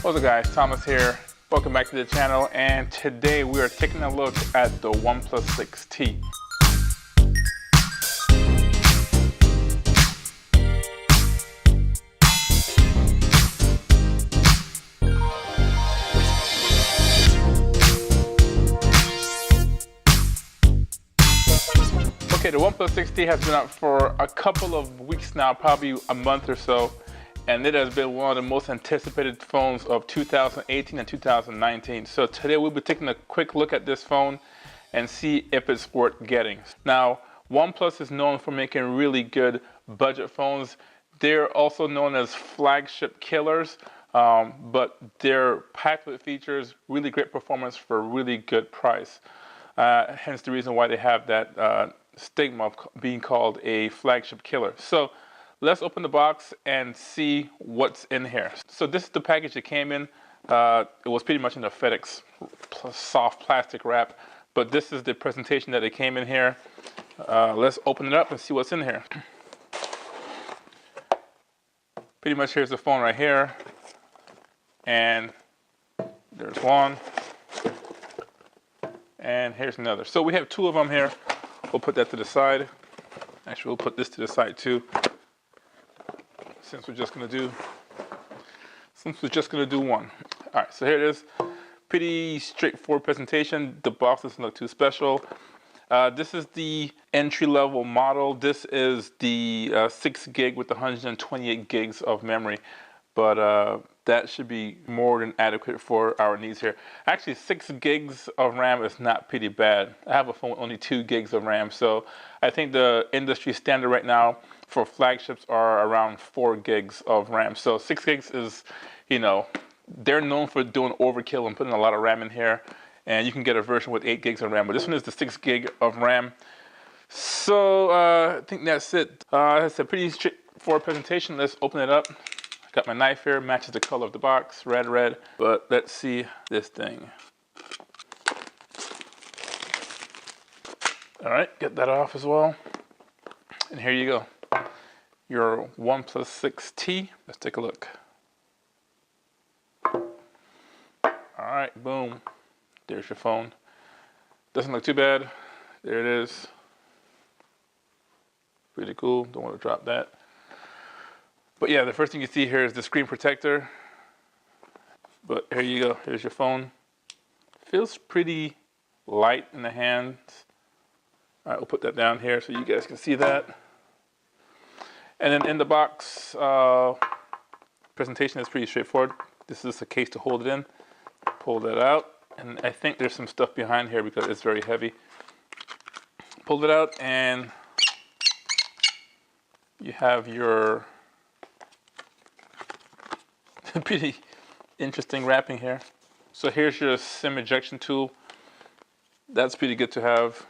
What's up guys, Thomas here. Welcome back to the channel, and today we are taking a look at the Oneplus 6T. Okay, the Oneplus 6T has been out for a couple of weeks now, probably a month or so. And it has been one of the most anticipated phones of 2018 and 2019. So today we'll be taking a quick look at this phone and see if it's worth getting. Now, OnePlus is known for making really good budget phones. They're also known as flagship killers, but they're packed with features, really great performance for a really good price. Hence the reason why they have that stigma of being called a flagship killer. So let's open the box and see what's in here. So this is the package it came in. It was pretty much in the FedEx soft plastic wrap, but this is the presentation that it came in here. Let's open it up and see what's in here. Pretty much here's the phone right here. And there's one. And here's another. So we have two of them here. We'll put that to the side. Actually, we'll put this to the side too. Since we're just gonna do one. All right, so here it is. Pretty straightforward presentation. The box doesn't look too special. This is the entry-level model. This is the 6 gig with 128 gigs of memory, but that should be more than adequate for our needs here. Actually, 6 gigs of RAM is not pretty bad. I have a phone with only 2 gigs of RAM, so I think the industry standard right now for flagships are around 4 gigs of RAM. So 6 gigs is, you know, they're known for doing overkill and putting a lot of RAM in here. And you can get a version with 8 gigs of RAM, but this one is the 6 gig of RAM. So I think that's it. It's a pretty straightforward presentation. Let's open it up. I got my knife here, matches the color of the box, red. But let's see this thing. All right, get that off as well. And here you go. Your OnePlus 6T. Let's take a look. All right, boom. There's your phone. Doesn't look too bad. There it is. Pretty cool. Don't want to drop that. But yeah, the first thing you see here is the screen protector. But here you go. Here's your phone. Feels pretty light in the hands. All right, we'll put that down here so you guys can see that. And then in the box, presentation is pretty straightforward. This is a case to hold it in. Pull that out. And I think there's some stuff behind here because it's very heavy. Pull it out and you have your pretty interesting wrapping here. So here's your SIM ejection tool. That's pretty good to have.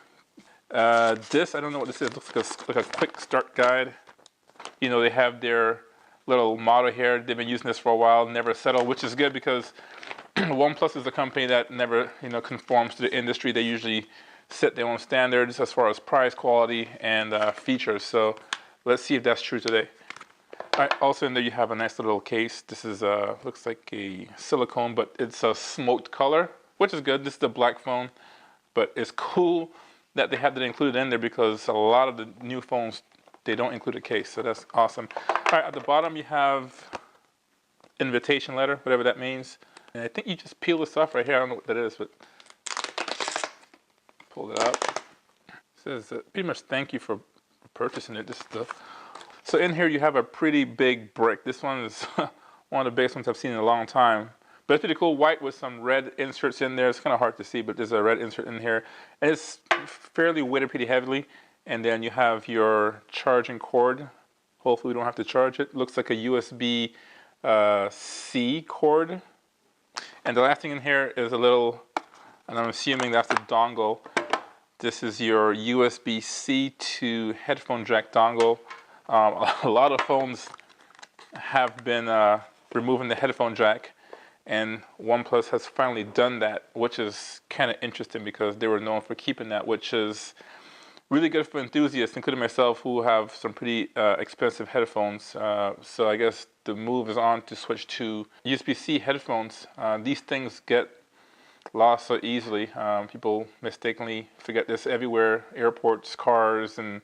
This, I don't know what this is. It looks like a quick start guide. You know, they have their little motto here. They've been using this for a while, never settle, which is good because OnePlus is a company that never, conforms to the industry. They usually set their own standards as far as price, quality, and features. So let's see if that's true today. All right, also in there you have a nice little case. This is looks like a silicone, but it's a smoked color, which is good. This is the black phone, but it's cool that they have that included in there because a lot of the new phones, they don't include a case, so that's awesome. All right, at the bottom you have invitation letter, whatever that means. And I think you just peel this off right here. I don't know what that is, but pull it out. It says pretty much thank you for purchasing it. This stuff. So in here you have a pretty big brick. This one is one of the biggest ones I've seen in a long time. But it's pretty cool, white with some red inserts in there. It's kind of hard to see, but there's a red insert in here. And it's fairly weighted pretty heavily. And then you have your charging cord. Hopefully we don't have to charge it. Looks like a USB C cord. And the last thing in here is a little, and I'm assuming that's the dongle. This is your USB-C to headphone jack dongle. A lot of phones have been removing the headphone jack, and OnePlus has finally done that, which is kind of interesting because they were known for keeping that, which is really good for enthusiasts, including myself, who have some pretty expensive headphones. So I guess the move is on to switch to USB-C headphones. These things get lost so easily. People mistakenly forget this everywhere, airports, cars, and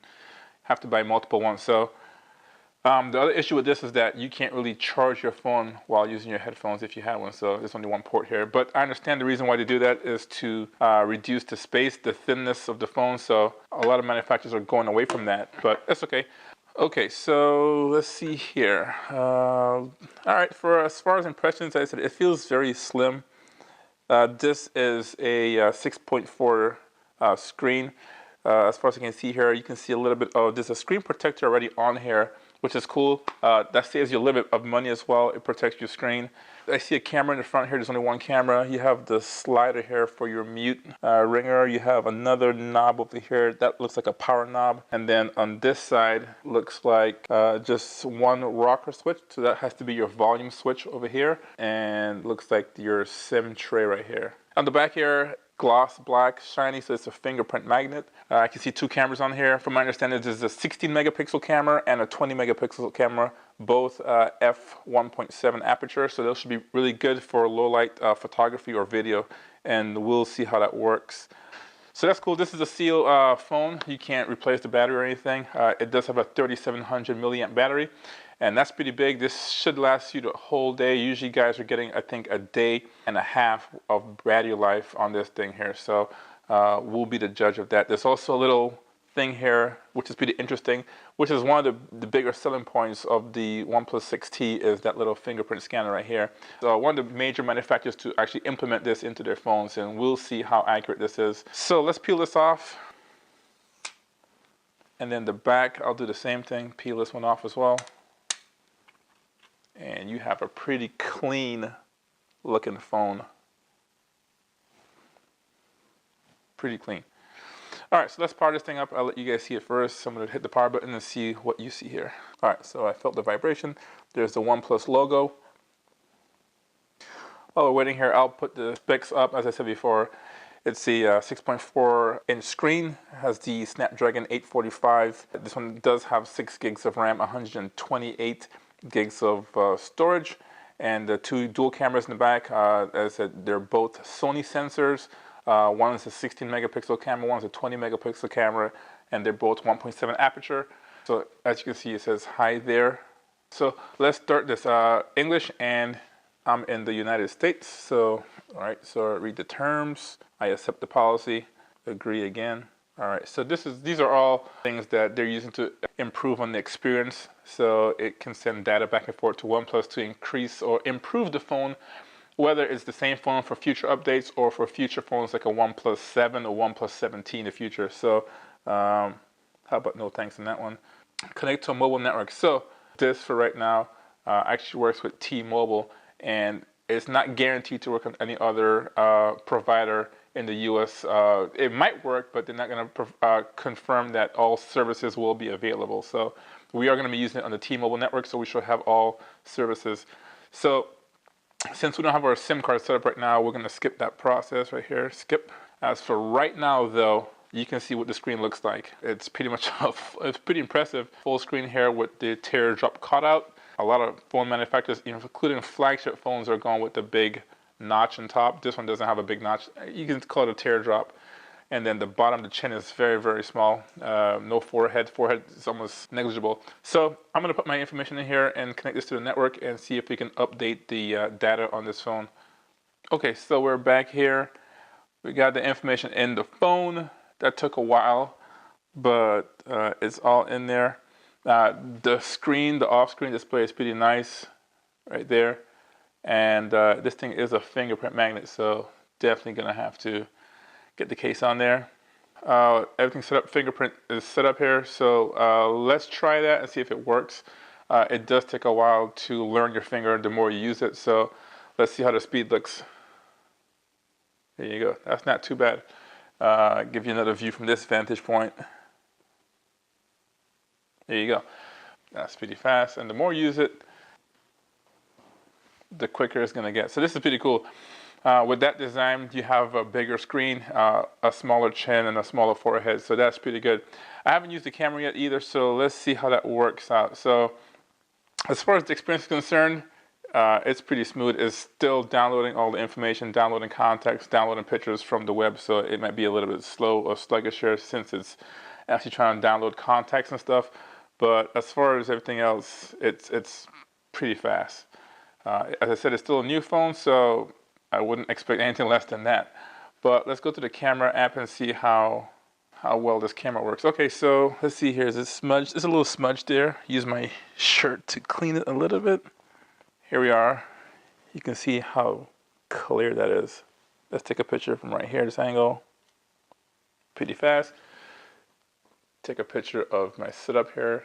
have to buy multiple ones. So the other issue with this is that you can't really charge your phone while using your headphones if you have one, so there's only one port here. But I understand the reason why they do that is to reduce the space, the thinness of the phone, so a lot of manufacturers are going away from that, but that's okay. Okay, so let's see here. All right, as far as impressions, I said it feels very slim. This is a 6.4 screen. As far as I can see here, you can see a little bit of, there's a screen protector already on here, which is cool. That saves you a little bit of money as well. It protects your screen. I see a camera in the front here. There's only one camera. You have the slider here for your mute ringer. You have another knob over here. That looks like a power knob. And then on this side, looks like just one rocker switch. So that has to be your volume switch over here. And looks like your SIM tray right here. On the back here, gloss black, shiny, so it's a fingerprint magnet. I can see two cameras on here. From my understanding, there's a 16 megapixel camera and a 20 megapixel camera, both f1.7 aperture, so those should be really good for low light photography or video, and we'll see how that works. So that's cool. This is a Seal phone. You can't replace the battery or anything. It does have a 3700 milliamp battery, and that's pretty big. This should last you the whole day. Usually guys are getting, I think, a day and a half of battery life on this thing here. So we'll be the judge of that. There's also a little thing here, which is pretty interesting, which is one of the bigger selling points of the Oneplus 6T is that little fingerprint scanner right here. So one of the major manufacturers to actually implement this into their phones, and we'll see how accurate this is. So let's peel this off. And then the back, I'll do the same thing, peel this one off as well. And you have a pretty clean looking phone. Pretty clean. All right, so let's power this thing up. I'll let you guys see it first. I'm gonna hit the power button and see what you see here. All right, so I felt the vibration. There's the OnePlus logo. While we're waiting here, I'll put the specs up. As I said before, it's a 6.4 inch screen. It has the Snapdragon 845. This one does have 6 gigs of RAM, 128 gigs of storage, and the two dual cameras in the back. As I said, they're both Sony sensors. One is a 16 megapixel camera, one's a 20 megapixel camera, and they're both 1.7 aperture. So as you can see, it says hi there. So let's start this English, and I'm in the United States. So, all right, so read the terms. I accept the policy, agree again. All right, so these are all things that they're using to improve on the experience. So it can send data back and forth to OnePlus to increase or improve the phone, whether it's the same phone for future updates or for future phones like a OnePlus 7 or OnePlus 17 in the future. So how about no thanks on that one? Connect to a mobile network. So this for right now actually works with T-Mobile, and it's not guaranteed to work on any other provider in the US. It might work, but they're not going to confirm that all services will be available. So we are going to be using it on the T-Mobile network, so we should have all services. So since we don't have our SIM card set up right now, we're going to skip that process right here. Skip. As for right now, though, you can see what the screen looks like. It's pretty much, it's pretty impressive. Full screen here with the teardrop cutout. A lot of phone manufacturers, including flagship phones, are going with the big notch on top. This one doesn't have a big notch. You can call it a teardrop. And then the bottom of the chin is very, very small. No forehead. Forehead is almost negligible. So I'm going to put my information in here and connect this to the network and see if we can update the data on this phone. Okay, so we're back here. We got the information in the phone. That took a while, but it's all in there. The screen, the off-screen display is pretty nice right there. And this thing is a fingerprint magnet, so definitely going to have to get the case on there. Everything's set up, fingerprint is set up here, so let's try that and see if it works. It does take a while to learn your finger the more you use it, so let's see how the speed looks. There you go, that's not too bad. Give you another view from this vantage point. There you go. That's pretty fast, and the more you use it, the quicker it's gonna get. So this is pretty cool. With that design, you have a bigger screen, a smaller chin, and a smaller forehead. So that's pretty good. I haven't used the camera yet either, so let's see how that works out. So as far as the experience is concerned, it's pretty smooth. It's still downloading all the information, downloading contacts, downloading pictures from the web. So it might be a little bit slow or sluggish here since it's actually trying to download contacts and stuff. But as far as everything else, it's pretty fast. As I said, it's still a new phone, so I wouldn't expect anything less than that. But let's go to the camera app and see how well this camera works. Okay, so let's see here. Is it smudged? It's a little smudged there. Use my shirt to clean it a little bit. Here we are. You can see how clear that is. Let's take a picture from right here, this angle. Pretty fast. Take a picture of my setup here.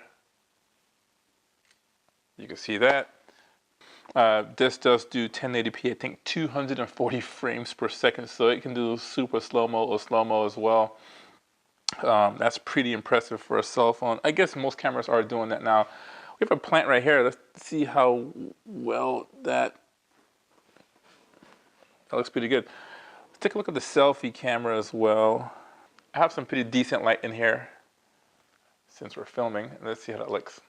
You can see that. This does do 1080p, I think 240 frames per second, so it can do super slow-mo or slow-mo as well. That's pretty impressive for a cell phone. I guess most cameras are doing that now. We have a plant right here. Let's see how well that looks pretty good. Let's take a look at the selfie camera as well. I have some pretty decent light in here since we're filming. Let's see how that looks.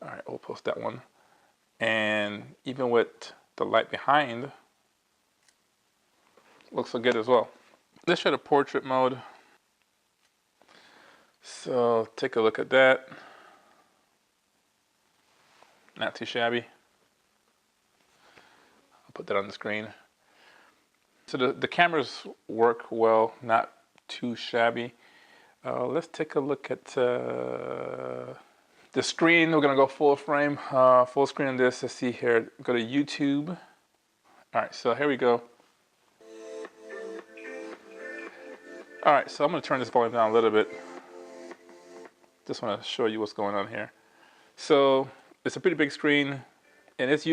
All right, we'll post that one. And even with the light behind, looks so good as well. Let's try the portrait mode. So take a look at that. Not too shabby. I'll put that on the screen. So the cameras work well, not too shabby. Let's take a look at the screen. We're gonna go full frame, full screen on this. Let's see here, go to YouTube. All right, so here we go. All right, so I'm gonna turn this volume down a little bit. Just wanna show you what's going on here. So it's a pretty big screen and it's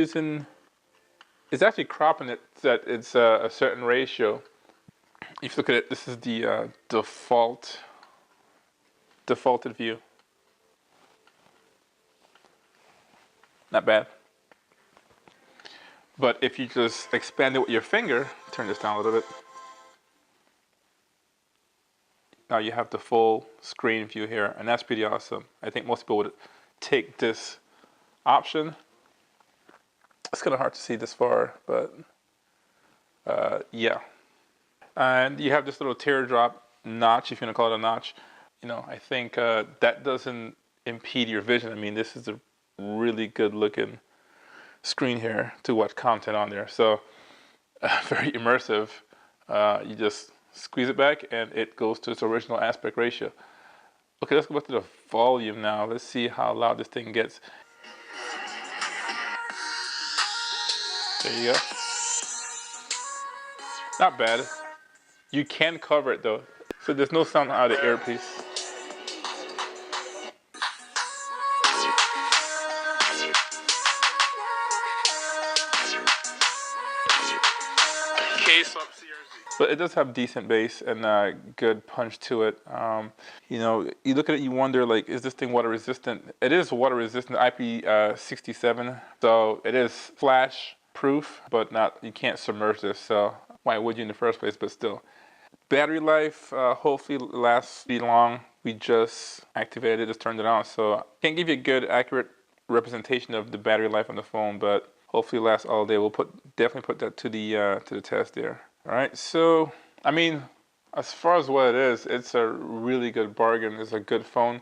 actually cropping it so that it's a certain ratio. If you look at it, this is the defaulted view. Not bad. But if you just expand it with your finger, turn this down a little bit. Now you have the full screen view here, and that's pretty awesome. I think most people would take this option. It's kind of hard to see this far, but yeah. And you have this little teardrop notch, if you want to call it a notch. You know, I think that doesn't impede your vision. I mean, this is a really good looking screen here to watch content on there. So very immersive. You just squeeze it back and it goes to its original aspect ratio. Okay, let's go back to the volume now. Let's see how loud this thing gets. There you go. Not bad. You can cover it though. So there's no sound out of the earpiece. But it does have decent bass and good punch to it. You know, you look at it, you wonder, like, is this thing water resistant? It is water resistant, IP67. So it is flash proof, but not, you can't submerge this. So why would you in the first place? But still, battery life hopefully lasts pretty long. We just activated it, just turned it on. So can't give you a good, accurate representation of the battery life on the phone, but hopefully it lasts all day. We'll definitely put that to the test there. All right, so, I mean, as far as what it is, it's a really good bargain. It's a good phone.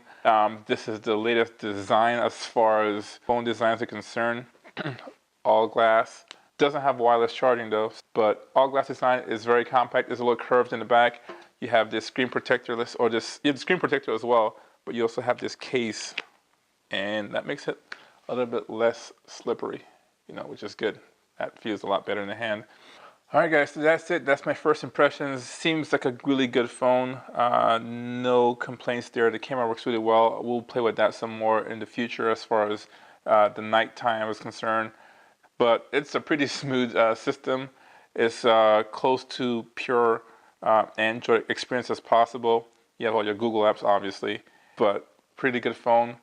This is the latest design as far as phone designs are concerned. All glass. Doesn't have wireless charging though, but all glass design is very compact. It's a little curved in the back. You have this screen protector, you have the screen protector as well, but you also have this case, and that makes it a little bit less slippery, you know, which is good. That feels a lot better in the hand. All right, guys, so that's it. That's my first impressions. Seems like a really good phone. No complaints there. The camera works really well. We'll play with that some more in the future as far as the nighttime is concerned. But it's a pretty smooth system. It's close to pure Android experience as possible. You have all your Google apps, obviously, but pretty good phone.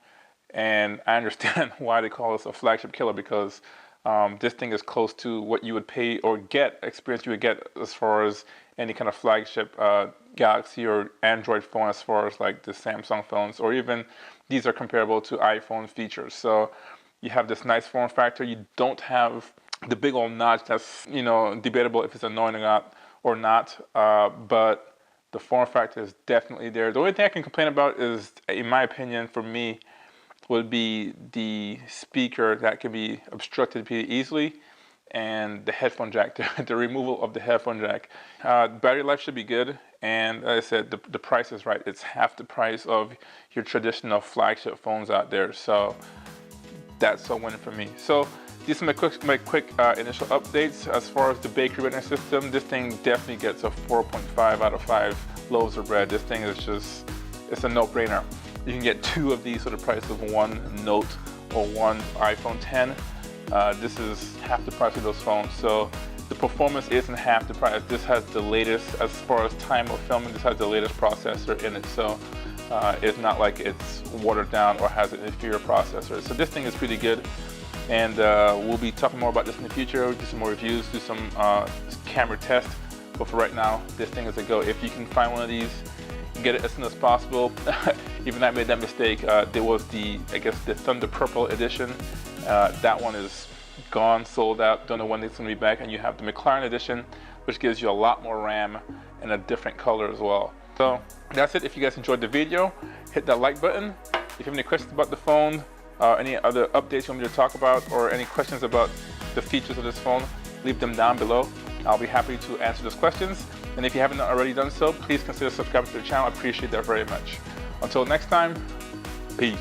And I understand why they call us a flagship killer, because This thing is close to what you would pay or get, experience you would get as far as any kind of flagship Galaxy or Android phone, as far as like the Samsung phones, or even these are comparable to iPhone features. So you have this nice form factor. You don't have the big old notch that's, you know, debatable if it's annoying or not, but the form factor is definitely there. The only thing I can complain about is, in my opinion, for me, would be the speaker that can be obstructed pretty easily, and the headphone jack, the removal of the headphone jack. Battery life should be good, and as I said, the price is right. It's half the price of your traditional flagship phones out there, so that's a win for me. So these are my quick initial updates. As far as the bakery rating system, this thing definitely gets a 4.5 out of 5 loaves of bread. This thing is just, it's a no-brainer. You can get 2 of these for the price of one Note or one iPhone 10. This is half the price of those phones, so the performance isn't half the price. This has the latest, as far as time of filming, this has the latest processor in it, so it's not like it's watered down or has an inferior processor. So this thing is pretty good, and we'll be talking more about this in the future. We'll do some more reviews, do some camera tests, but for right now, this thing is a go. If you can find one of these, get it as soon as possible. Even I made that mistake. There was the, I guess, the Thunder Purple edition. That one is gone, sold out. Don't know when it's going to be back. And you have the McLaren edition, which gives you a lot more RAM and a different color as well. So that's it. If you guys enjoyed the video, hit that like button. If you have any questions about the phone, any other updates you want me to talk about, or any questions about the features of this phone, leave them down below. I'll be happy to answer those questions. And if you haven't already done so, please consider subscribing to the channel. I appreciate that very much. Until next time, peace.